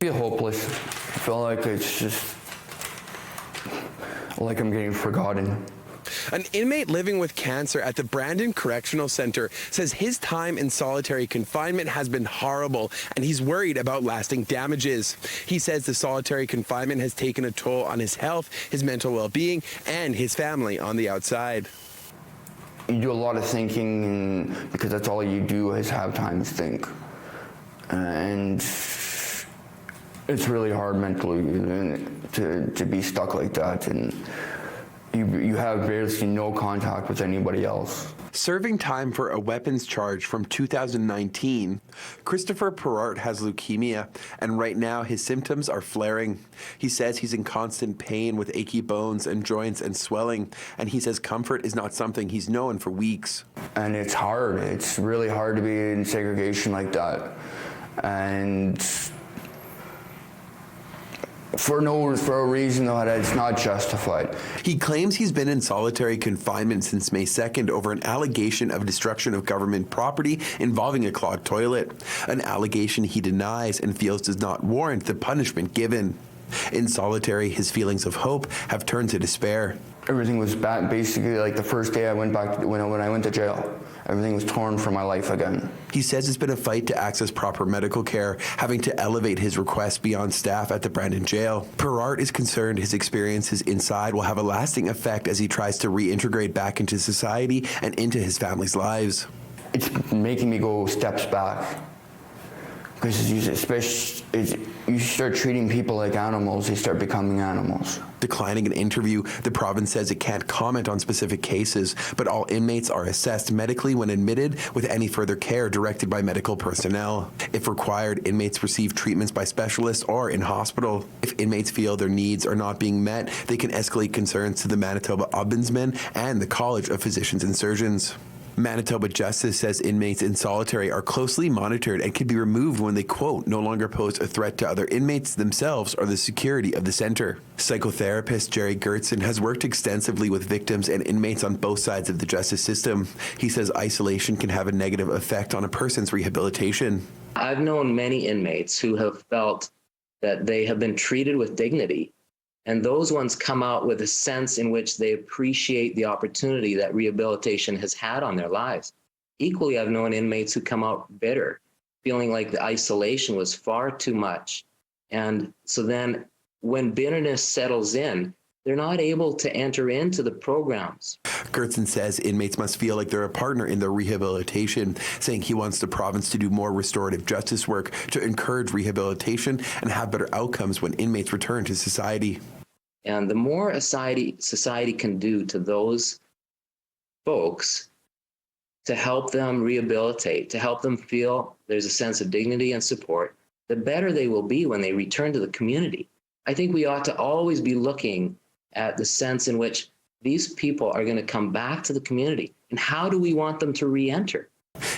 I feel hopeless. I feel like it's just like I'm getting forgotten. An inmate living with cancer at the Brandon Correctional Centre says his time in solitary confinement has been horrible and he's worried about lasting damages. He says the solitary confinement has taken a toll on his health, his mental well-being, and his family on the outside. You do a lot of thinking because that's all you do is have time to think. And it's really hard mentally to be stuck like that, and you have basically no contact with anybody else. Serving time for a weapons charge from 2019, Christopher Perrart has leukemia, and right now his symptoms are flaring. He says he's in constant pain with achy bones and joints and swelling, and he says comfort is not something he's known for weeks. And it's hard. It's really hard to be in segregation like that. And for a reason that it's not justified. He claims he's been in solitary confinement since May 2nd over an allegation of destruction of government property involving a clogged toilet, an allegation he denies and feels does not warrant the punishment given. In solitary, his feelings of hope have turned to despair. Everything was bad. Basically, like the first day I went back, when I went to jail, everything was torn from my life again. He says it's been a fight to access proper medical care, having to elevate his request beyond staff at the Brandon jail. Perrart is concerned his experiences inside will have a lasting effect as he tries to reintegrate back into society and into his family's lives. It's making me go steps back. Because you start treating people like animals, they start becoming animals. Declining an interview, the province says it can't comment on specific cases, but all inmates are assessed medically when admitted, with any further care directed by medical personnel. If required, inmates receive treatments by specialists or in hospital. If inmates feel their needs are not being met, they can escalate concerns to the Manitoba Ombudsman and the College of Physicians and Surgeons. Manitoba Justice says inmates in solitary are closely monitored and can be removed when they, quote, no longer pose a threat to other inmates themselves or the security of the centre. Psychotherapist Jerry Gertson has worked extensively with victims and inmates on both sides of the justice system. He says isolation can have a negative effect on a person's rehabilitation. I've known many inmates who have felt that they have been treated with dignity. And those ones come out with a sense in which they appreciate the opportunity that rehabilitation has had on their lives. Equally, I've known inmates who come out bitter, feeling like the isolation was far too much. And so then when bitterness settles in, they're not able to enter into the programs. Gertson says inmates must feel like they're a partner in their rehabilitation, saying he wants the province to do more restorative justice work to encourage rehabilitation and have better outcomes when inmates return to society. And the more a society can do to those folks to help them rehabilitate, to help them feel there's a sense of dignity and support, the better they will be when they return to the community. I think we ought to always be looking at the sense in which these people are going to come back to the community, and how do we want them to re-enter?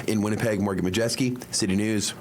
In Winnipeg, Morgan Majeski, City News.